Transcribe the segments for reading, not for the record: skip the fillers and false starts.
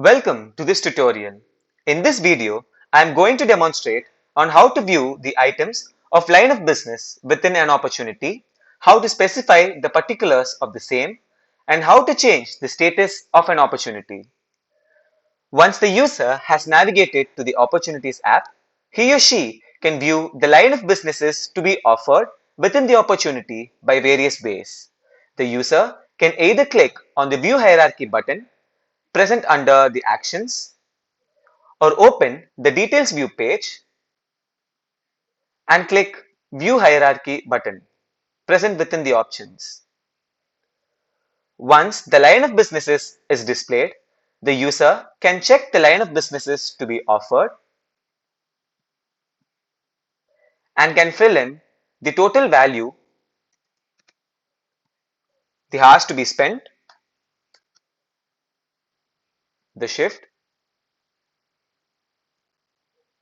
Welcome to this tutorial. In this video, I am going to demonstrate on how to view the items of line of business within an opportunity, how to specify the particulars of the same, and how to change the status of an opportunity. Once the user has navigated to the Opportunities app, he or she can view the line of businesses to be offered within the opportunity by various ways. The user can either click on the View Hierarchy button present under the Actions, or open the Details View page and click View Hierarchy button present within the options. Once the line of businesses is displayed, the user can check the line of businesses to be offered and can fill in the total value, the hours to be spent, the shift,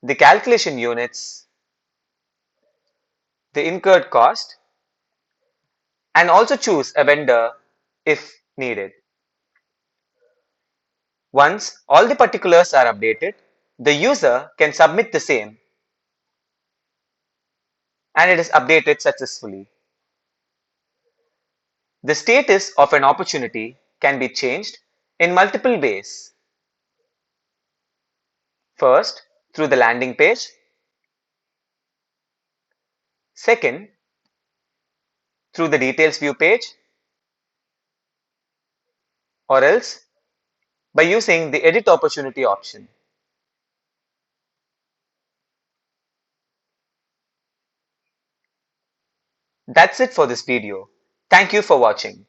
the calculation units, the incurred cost, and also choose a vendor if needed. Once all the particulars are updated, the user can submit the same and it is updated successfully. The status of an opportunity can be changed in multiple ways. First, through the landing page. Second, through the details view page, or else by using the edit opportunity option. That's it for this video. Thank you for watching.